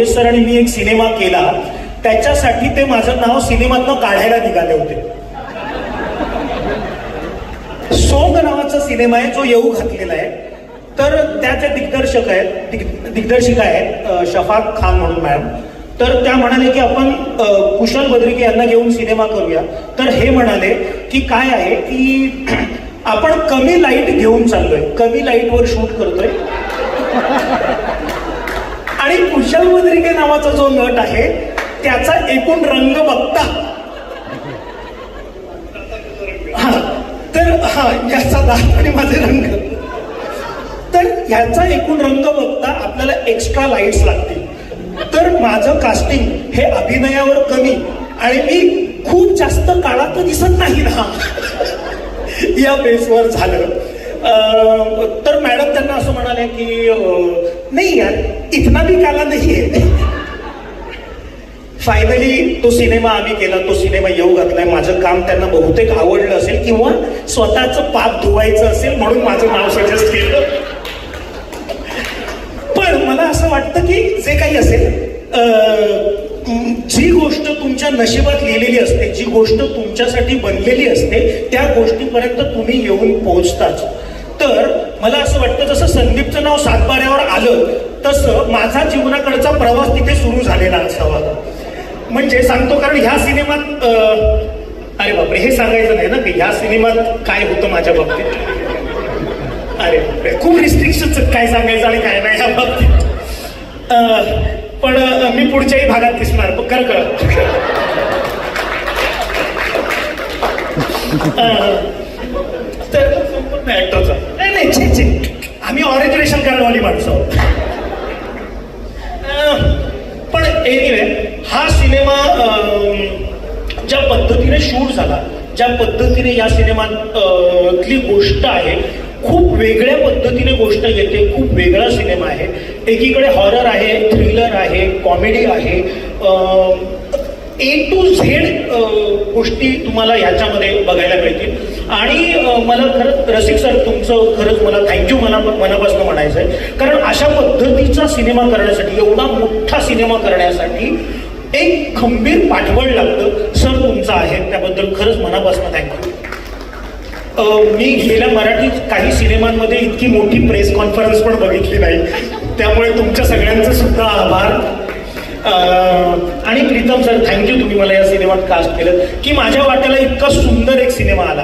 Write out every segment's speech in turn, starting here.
Yogesh sir आणि मी एक cinema केला, त्याच्यासाठी ते माझं नाव सिनेमातनं काढायला निघाले होते. सोंग नावाचा सिनेमा आहे जो येऊ घातलेला आहे. तर त्याचे दिग्दर्शिका आहेत शफाक खान म्हणून मॅडम. तर त्या म्हणाले की आपण कुशल बद्रिके यांना घेऊन सिनेमा करूया. तर हे म्हणाले की काय आहे की आपण कमी लाईट घेऊन चाललोय, कमी लाईटवर शूट करतोय आणि कुशल बद्रिके नावाचा जो नट आहे त्याचा एकूण रंग बघता याचा दात आणि माझे रंग, तर ह्याचा एकूण रंग बघता आपल्याला एक्स्ट्रा लाईट्स लागतील. तर माझं कास्टिंग हे अभिनयावर कमी आणि मी खूप जास्त काळात दिसत नाही ना या बेसवर झालं. तर मॅडम त्यांना असं म्हणाले की नाही यार इतना भी काला नाही आहे. फायनली तो सिनेमा आम्ही केला, तो सिनेमा येऊ घातलाय. माझं काम त्यांना बहुतेक आवडलं असेल किंवा स्वतःचं पाप धुवायचं असेल म्हणून माझं नाव सजेस्ट केलं. पण मला असं वाटतं की जे काही असेल, जी गोष्ट तुमच्या नशिबात लिहिलेली असते, जी गोष्ट तुमच्यासाठी बनलेली असते, त्या गोष्टीपर्यंत तुम्ही येऊन पोहोचताच. तर मला असं वाटतं जसं संदीपचं नाव सातबाऱ्यावर आलं तसं माझा जीवनाकडचा प्रवास तिथे सुरू झालेला असावा. म्हणजे सांगतो कारण ह्या सिनेमात अरे बापरे हे सांगायचं नाही ना की ह्या सिनेमात काय होतं माझ्या बाबतीत. अरे बापरे खूप रिस्ट्रिक्शन काय सांगायचं आणि काय नाही ह्या बाबतीत. पण मी पुढच्याही भागात दिसणार कर तर संपूर्ण ऍक्टरचा नाही छे आम्ही ऑरिजिनेशन करणारी माणसं आहोत. पण एनिवे हा सिनेमा ज्या पद्धतीने शूट झाला, ज्या पद्धतीने या सिनेमातली गोष्ट आहे, खूप वेगळ्या पद्धतीने गोष्ट येते, खूप वेगळा सिनेमा आहे. एकीकडे हॉरर आहे, थ्रिलर आहे, कॉमेडी आहे, A to Z गोष्टी तुम्हाला ह्याच्यामध्ये बघायला मिळतील. आणि मला खरंच रसिक सर तुमचं खरंच मला थँक्यू मनापासून म्हणायचं आहे. कारण अशा पद्धतीचा सिनेमा करण्यासाठी, एवढा मोठा सिनेमा करण्यासाठी एक खंबीर पाठबळ लागतं. सर तुमचं आहे त्याबद्दल खरंच मनापासून थँक्यू. मी गेल्या मराठी काही सिनेमांमध्ये इतकी मोठी प्रेस कॉन्फरन्स पण बघितली नाही, त्यामुळे तुमच्या सगळ्यांचं सुद्धा आभार. आणि प्रीतम सर थँक्यू, तुम्ही मला या सिनेमात कास्ट केलं की माझ्या वाट्याला इतका सुंदर एक सिनेमा आला.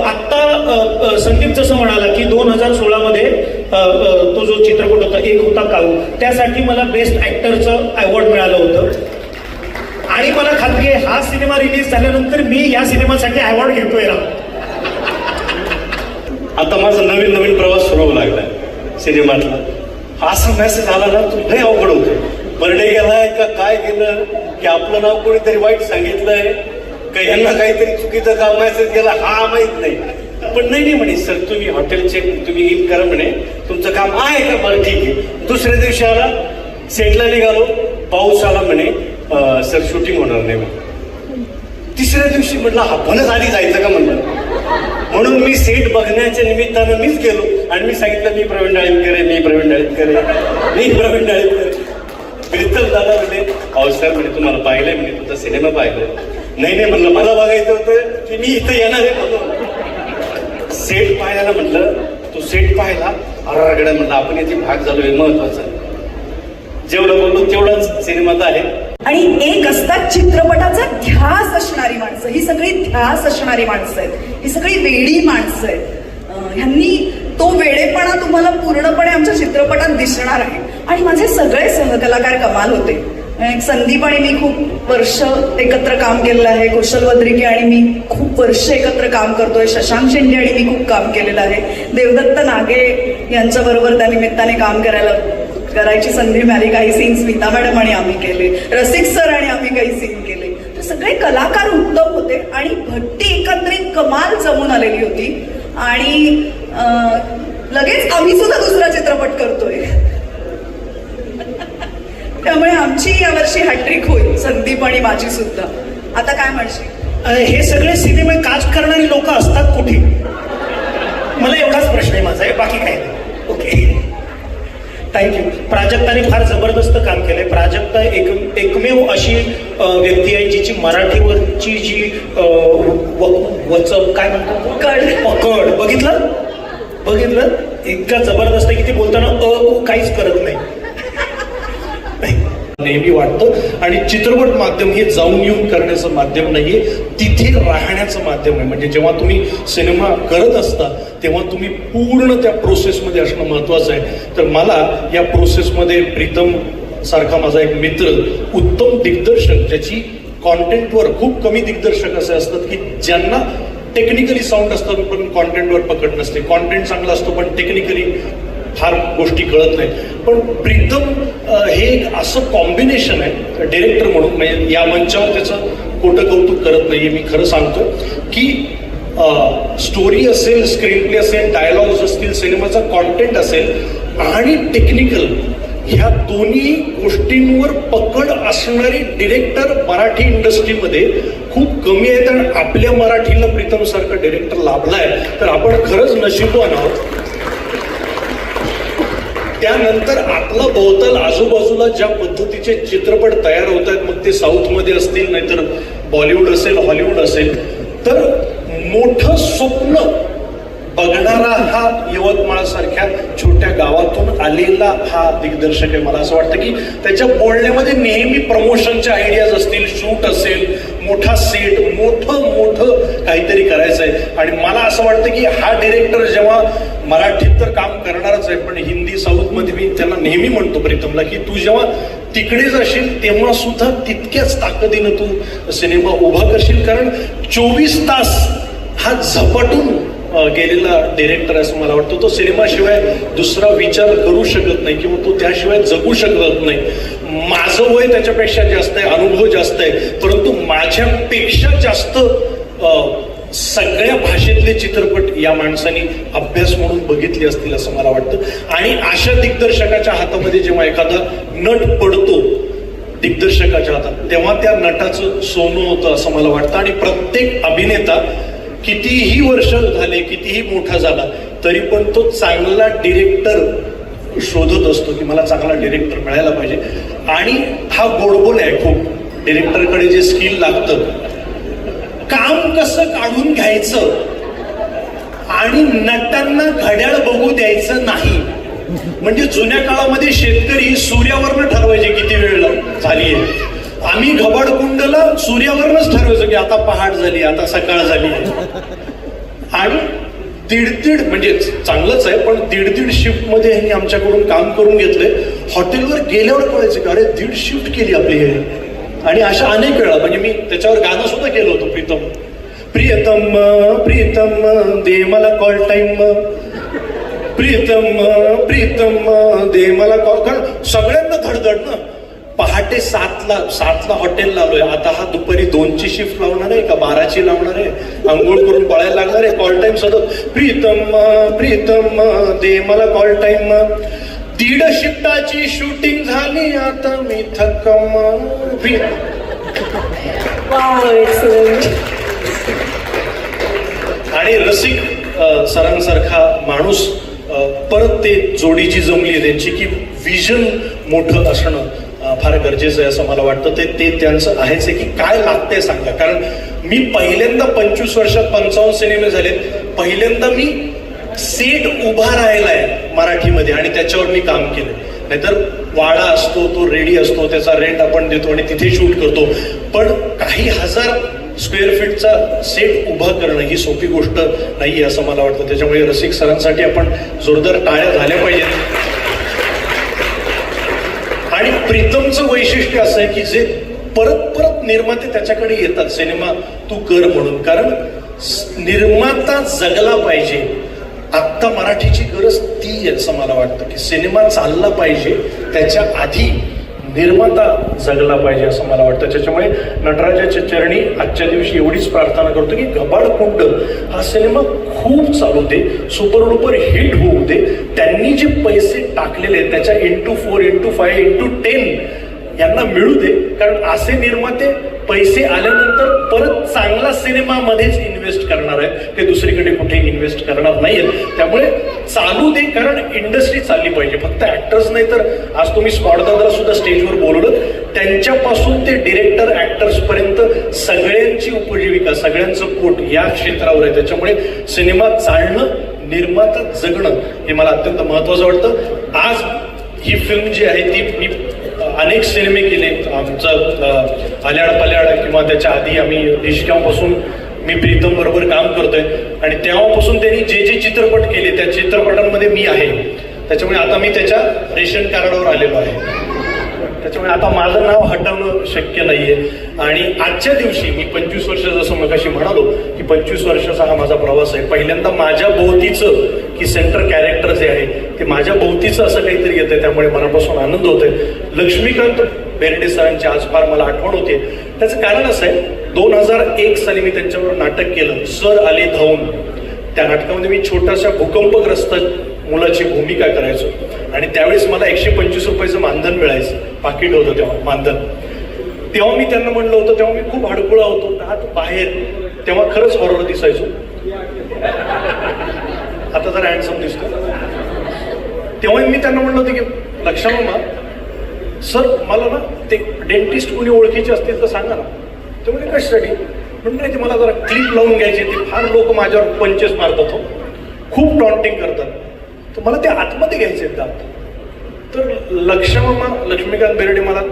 आत्ता संदीप जसं म्हणाला की 2016 मध्ये तो जो चित्रपट होता एक होता काऊ, त्यासाठी मला बेस्ट ऍक्टरचं अवॉर्ड मिळालं होतं. आणि मला खात्री आहे हा सिनेमा रिलीज झाल्यानंतर मी या सिनेमासाठी अवॉर्ड घेतोय ना. आता माझा नवीन प्रवास सुरू लागलाय सिनेमातला. असा मेसेज आला ना तू लय अवघड होतो. बर्डे गेलाय का काय केलं की आपलं नाव कोणीतरी वाईट सांगितलंय का यांना काहीतरी चुकीचं काम मेसेज गेला हा माहित नाही. पण नाही म्हणे सर तुम्ही हॉटेलचे तुम्ही इन करा म्हणे, तुमचं काम आहे का. बरं ठीक आहे. दुसऱ्या दिवशी आला, सेटला निघालो, पाऊस आला म्हणे सर शूटिंग होणार नाही म्हणे. तिसऱ्या दिवशी म्हटलं आपणच आधी जायचं का म्हणलं. म्हणून मी सेट बघण्याच्या निमित्तानं मीच गेलो आणि मी सांगितलं मी प्रवीण डाळिंबकर आहे. प्रीतम दादा म्हणे अहो सर म्हणे तुम्हाला पाहिलंय म्हणे, तुमचा सिनेमा पाहिलाय. नाही म्हणलं मला बघायचं होतं की मी इथं येणार आहे म्हणून. सेट पाहायला म्हटलं, तो सेट पाहायला अरगडा म्हटलं आपण याची भाग झालोय महत्वाचा. जेवढं बोललो तेवढाच सिनेमात आहे. आणि एक असतात चित्रपटाचा ध्यास असणारी माणसं, ही सगळी ध्यास असणारी माणसं आहेत, ही सगळी वेडी माणसं आहेत. ह्यांनी तो वेडेपणा तुम्हाला पूर्णपणे आमच्या चित्रपटात दिसणार आहे. आणि माझे सगळे सहकलाकार कमाल होते. संदीप आणि मी खूप वर्ष एकत्र काम केलेलं आहे. कुशल बद्रिके आणि मी खूप वर्ष एकत्र काम करतोय. शशांक शिंदे आणि मी खूप काम केलेलं आहे. देवदत्त नागे यांच्या बरोबर त्या निमित्ताने काम करायची संधी मिळाली. काही सीन स्मिता मॅडम आणि आम्ही केले, रसिक सर आणि आम्ही काही सीन केले. तर सगळे कलाकार उत्तम होते आणि भट्टी एकत्रित कमाल जमून आलेली होती. आणि लगेच आम्ही सुद्धा दुसरा चित्रपट करतोय. त्यामुळे आमची यावर्षी हॅट्रिक होईल, संदीप आणि माझी सुद्धा. आता काय म्हणशील? हे सगळे सिनेमे कास्ट करणारी लोक असतात कुठे? मला एवढाच प्रश्न आहे माझा आहे, बाकी काय नाही. Okay thank you. प्राजक्ताने फार जबरदस्त काम केलंय. प्राजक्ता एकमेव अशी व्यक्ती आहे जिची मराठीवरची जी वचप काय म्हणतात कड बघितलं इतका जबरदस्त आहे की ते बोलताना काहीच करत नाही. नेहमी वाटतं. आणि चित्रपट माध्यम हे जाऊन येऊन करण्याचं माध्यम नाहीये, तिथे राहण्याचं माध्यम आहे. म्हणजे जेव्हा तुम्ही सिनेमा करत असता तेव्हा तुम्ही पूर्ण त्या प्रोसेसमध्ये असणं महत्वाचं आहे. तर मला या प्रोसेसमध्ये प्रीतम सारखा माझा एक मित्र, उत्तम दिग्दर्शक, ज्याची कॉन्टेंटवर, खूप कमी दिग्दर्शक असे असतात की ज्यांना टेक्निकली साऊंड असतात पण कॉन्टेंटवर पकड नसते. कॉन्टेंट चांगला असतो पण टेक्निकली फार गोष्टी कळत नाही. पण प्रीतम हे एक असं कॉम्बिनेशन आहे डिरेक्टर म्हणून. म्हणजे या मंचावर त्याचं खोटं कौतुक करत नाहीये, मी खरं सांगतो की स्टोरी असेल, स्क्रीन प्ले असेल, डायलॉग्स असतील, सिनेमाचा कॉन्टेंट असेल आणि टेक्निकल, ह्या दोन्ही गोष्टींवर पकड असणारी डिरेक्टर मराठी इंडस्ट्रीमध्ये खूप कमी आहेत. आणि आपल्या मराठीला प्रीतम सारखा डिरेक्टर लाभलाय तर आपण खरंच नशीबवान आहोत. त्यानंतर आपला भोवताल आजूबाजूला ज्या पद्धतीचे चित्रपट तयार होत आहेत, मग ते साऊथमध्ये असतील, नाहीतर बॉलिवूड असेल, हॉलिवूड असेल, तर मोठं स्वप्न बघणारा हा यवतमाळसारख्या छोट्या गावातून आलेला हा दिग्दर्शक आहे. मला असं वाटतं की त्याच्या बोलण्यामध्ये नेहमी प्रमोशनच्या आयडियाज असतील, शूट असेल, मोठा सेट, मोठं काहीतरी करायचं आहे. आणि मला असं वाटतं की हा डिरेक्टर जेव्हा मराठीत तर काम करणारच आहे, पण हिंदी, साऊथमध्ये मी त्यांना नेहमी म्हणतो प्रीतमला की तू जेव्हा तिकडे जाशील तेव्हा सुद्धा तितक्याच ताकदीनं तू सिनेमा उभा करशील. कारण 24 तास हा झपाटून गेलेला डिरेक्टर असं मला वाटतं. तो सिनेमाशिवाय दुसरा विचार करू शकत नाही किंवा तो त्याशिवाय जगू शकत नाही. माझं वय त्याच्यापेक्षा जास्त आहे, अनुभव जास्त आहे, परंतु माझ्यापेक्षा जास्त सगळ्या भाषेतले चित्रपट या माणसाने अभ्यास म्हणून बघितले असतील असं मला वाटतं. आणि अशा दिग्दर्शकाच्या हातामध्ये जेव्हा एखादा नट पडतो दिग्दर्शकाच्या हातात, तेव्हा त्या नटाचं सोनं होतं असं मला वाटतं. आणि प्रत्येक अभिनेता कितीही वर्ष झाले, कितीही मोठा झाला, तरी पण तो चांगला डिरेक्टर शोधत असतो की मला चांगला डिरेक्टर मिळायला पाहिजे. आणि हा गोडबोल आहे खूप. डिरेक्टरकडे जे स्किल लागतं, काम कसं काढून घ्यायचं आणि नटांना घड्याळ बघू द्यायचं नाही. म्हणजे जुन्या काळामध्ये शेतकरी सूर्यावरनं ठरवायचे किती वेळ झाली आहे. आम्ही घबाडकुंडला सूर्यावरनच ठरवायचो की आता पहाट झाली, आता सकाळ झाली. आणि दीड म्हणजे चांगलंच आहे, पण दीड शिफ्ट मध्ये ह्यांनी आमच्याकडून काम करून घेतलंय. हॉटेलवर गेल्यावर कळायचं की अरे 1.5 शिफ्ट केली आपली हे. आणि अशा अनेक वेळा, म्हणजे मी त्याच्यावर गाणं सुद्धा केलं होतं, प्रियतम प्रीतम दे मला कॉल टाइम, प्रीतम दे मला कॉल. कारण सगळ्यांना धडधड ना. पहाटे 7ला हॉटेल लावलोय, आता हा दुपारी 2ची शिफ्ट लावणार आहे का 12ची लावणार आहे, आंघोळ करून पळायला लागणार आहे. कॉल टाइम सतत प्रीतम दे मला कॉल टाइम. 1.5 शिफ्टाची शूटिंग झाली, आता मी थकम. आणि रसिक सरांसारखा माणूस परत ते जोडी जी जमली आहे त्यांची, की विजन मोठं असणं फार गरजेचं आहे असं मला वाटतं. ते त्यांचं आहेच आहे की काय लागतंय सांगा. कारण मी पहिल्यांदा 25 वर्षात 55 सिनेमे झाले. पहिल्यांदा मी सेट उभा राहिलाय मराठीमध्ये आणि त्याच्यावर मी काम केलं. नाहीतर वाडा असतो, तो रेडी असतो, त्याचा रेंट आपण देतो आणि तिथे शूट करतो. पण काही हजार स्क्वेअर फीटचा सेट उभा करणं ही सोपी गोष्ट नाही असं मला वाटतं. त्याच्यामुळे रसिक सरांसाठी आपण जोरदार टाळ्या झाल्या पाहिजेत. आणि प्रीतमचं वैशिष्ट्य असं आहे की जे परत निर्माते त्याच्याकडे येतात सिनेमा तू कर म्हणून. कारण निर्माता जगला पाहिजे. आत्ता मराठीची गरज ती आहे असं मला वाटतं की सिनेमा चालला पाहिजे, त्याच्या आधी निर्माता जगला पाहिजे असं मला वाटतं. त्याच्यामुळे नटराजाच्या चरणी आजच्या दिवशी एवढीच प्रार्थना करतो की घबाडकुंड हा सिनेमा खूप चालू दे, सुपर डुपर हिट होऊ दे. त्यांनी जे पैसे टाकलेले आहेत त्याच्या 4x5x10 यांना मिळू दे, कारण असे निर्माते पैसे आल्यानंतर परत चांगला सिनेमामध्येच इन्व्हेस्ट करणार आहेत, ते दुसरीकडे कुठे इन्व्हेस्ट करणार नाहीयेत. त्यामुळे चालू दे, कारण इंडस्ट्री चालली पाहिजे. फक्त ऍक्टर्स नाही तर आज तुम्ही स्पॉटदादाला सुद्धा स्टेजवर बोलवलं, त्यांच्यापासून ते डिरेक्टर ऍक्टर्स पर्यंत सगळ्यांची उपजीविका, सगळ्यांचं पोट या क्षेत्रावर आहे. त्याच्यामुळे सिनेमा चालणं, निर्माता जगणं हे मला अत्यंत महत्वाचं वाटतं. आज ही फिल्म जी आहे ती मी अनेक सिनेमे केले. आमचं आल्याड पल्याड किंवा त्याच्या आधी आम्ही देशकांपासून मी प्रीतम बरोबर काम करतोय आणि तेव्हापासून त्यांनी जे जे चित्रपट केले त्या चित्रपटांमध्ये मी आहे. त्याच्यामुळे आता मी त्याच्या रेशन कार्डावर आलेलो आहे. त्याच्यामुळे आता माझं नाव हटवणं शक्य नाहीये. आणि आजच्या दिवशी मी 25 वर्ष, जसं मगाशी म्हणालो की 25 वर्षाचा हा माझा प्रवास आहे. पहिल्यांदा माझ्या भोवतीचं की सेंटर कॅरेक्टर जे आहे ते माझ्या भोवतीचं असं काहीतरी येतंय, त्यामुळे मनापासून आनंद होतोय. लक्ष्मीकांत बेर्डे सरांची आज फार मला आठवण होते. त्याचं कारण असं आहे, 2001 साली मी त्यांच्यावर नाटक केलं, सर आले धावून. त्या नाटकामध्ये मी छोट्याशा भूकंपग्रस्त मुलाची भूमिका करायचो आणि त्यावेळेस मला 125 रुपयाचं मानधन मिळायचं, पाकिट होतं तेव्हा मानधन. तेव्हा मी त्यांना म्हणलं होतं, तेव्हा मी खूप हडकुळा होतो, दात बाहेर, तेव्हा खरंच हॉरर दिसायचो. आता जर हँडसम दिसतो. तेव्हा मी त्यांना म्हणलं होतं की लक्षामा सर मला ना ते डेंटिस्ट कोणी ओळखीचे असतील तर सांगा ना. ते म्हणजे कशासाठी म्हणून नाही, ते मला जरा क्लिप लावून घ्यायचे, ते फार लोक माझ्यावर पंचेस मारतात हो, खूप टॉन्टिंग करतात, तर मला ते आतमध्ये घ्यायचे दात. तर लक्ष्मीकांत बेर्डे मला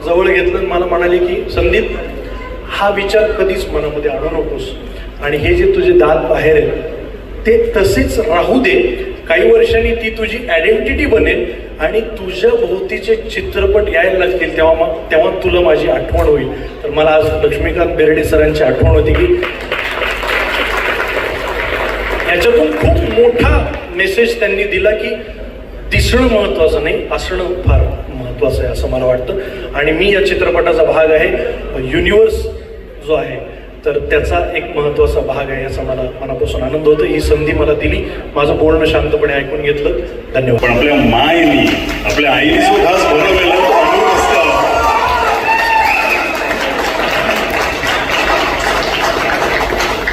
जवळ घेतलं आणि मला म्हणाले की संदीप, हा विचार कधीच मनामध्ये आणू नकोस आणि हे जे तुझे दात बाहेर आहेत ते तसेच राहू दे. काही वर्षांनी ती तुझी आयडेंटिटी बनेल आणि तुझ्या भोवतीचे चित्रपट यायला लागतील, तेव्हा तुला माझी आठवण होईल. तर मला आज लक्ष्मीकांत बेर्डे सरांची आठवण होती की याच्यातून खूप मोठा मेसेज त्यांनी दिला की दिसणं महत्वाचं नाही, असणं फार महत्वाचं आहे असं मला वाटतं. आणि मी या चित्रपटाचा भाग आहे. युनिव्हर्स जो आहे तर त्याचा एक महत्वाचा भाग आहे, याचा मला मनापासून आनंद होतो. ही संधी मला दिली, माझं बोलणं शांतपणे ऐकून घेतलं, धन्यवाद. पण आपल्या मायनी, आपल्या आईने सुद्धा बनवलेला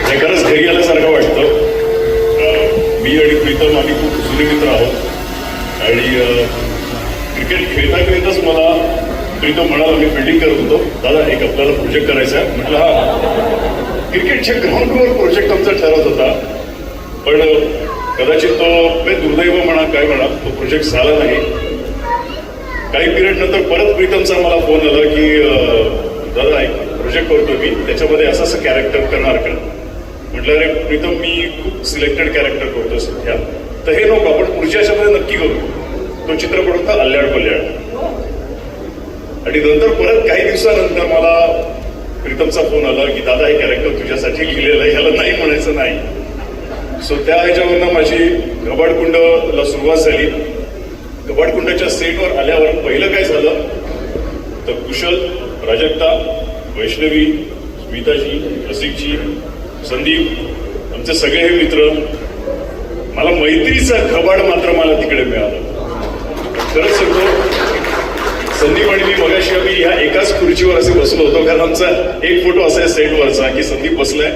हे खरंच घरी आल्यासारखं वाटतं. मी आणि प्रीतम आम्ही खूप जुने मित्र आहोत आणि क्रिकेट खेळता खेळताच मला प्रीतम म्हणाला, मी फिल्डिंग करत होतो, दादा एक आपल्याला प्रोजेक्ट करायचा आहे. म्हटलं हा. क्रिकेटच्या ग्राउंडवर प्रोजेक्ट आमचा ठरत होता, पण कदाचित तो दुर्दैव म्हणा काय म्हणा, तो प्रोजेक्ट झाला नाही. काही पिरियड नंतर परत प्रीतमचा मला फोन आला की दादा एक प्रोजेक्ट करतो मी, त्याच्यामध्ये असं असं कॅरेक्टर करणार का. म्हटलं अरे प्रीतम, मी खूप सिलेक्टेड कॅरेक्टर करतो सध्या, तर हे नको, आपण पुढच्या याच्यामध्ये नक्की करू. तो चित्रपट होता अल्याड पल्याड. आणि नंतर परत काही दिवसानंतर मला प्रीतमचा फोन आला की दादा हे कॅरेक्टर तुझ्यासाठी लिहिलेलं आहे, ह्याला नाही म्हणायचं नाही. सो त्या ह्याच्यावरनं माझी कबाडकुंडला सुरुवात झाली. कबाडकुंडाच्या सेटवर आल्यावर पहिलं काय झालं तर कुशल, प्राजक्ता, वैष्णवी, स्मिताजी, रसिकजी, संदीप, आमचे सगळे हे मित्र, मला मैत्रीचा कबाड मात्र मला तिकडे मिळालं. खरंच सांगतो, संदीप आणि मी मगाशी आम्ही ह्या एकाच खुर्चीवर असे बसलो होतो, कारण आमचा एक फोटो असा आहे सेटवरचा की संदीप बसलाय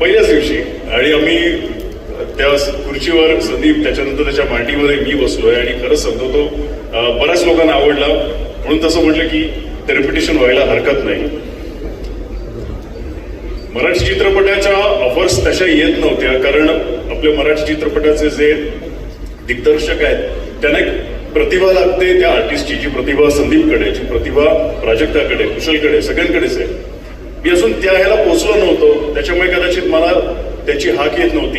पहिल्याच दिवशी आणि आम्ही त्या खुर्चीवर, संदीप त्याच्यानंतर त्याच्या मांडीमध्ये मी बसलोय. आणि खरंच सांगतो तो बऱ्याच लोकांना आवडला, म्हणून तसं म्हटलं की ते रिपिटेशन व्हायला हरकत नाही. मराठी चित्रपटाच्या ऑफर्स तशा येत नव्हत्या, कारण आपल्या मराठी चित्रपटाचे जे दिग्दर्शक आहेत त्यांना प्रतिभा लागते. त्या आर्टिस्टची जी प्रतिभा संदीपकडे, जी प्रतिभा प्राजक्ताकडे, कुशलकडे, सगळ्यांकडेच आहे. मी अजून त्या ह्याला पोहोचलो नव्हतो, त्याच्यामुळे कदाचित मला त्याची हाक येत नव्हती.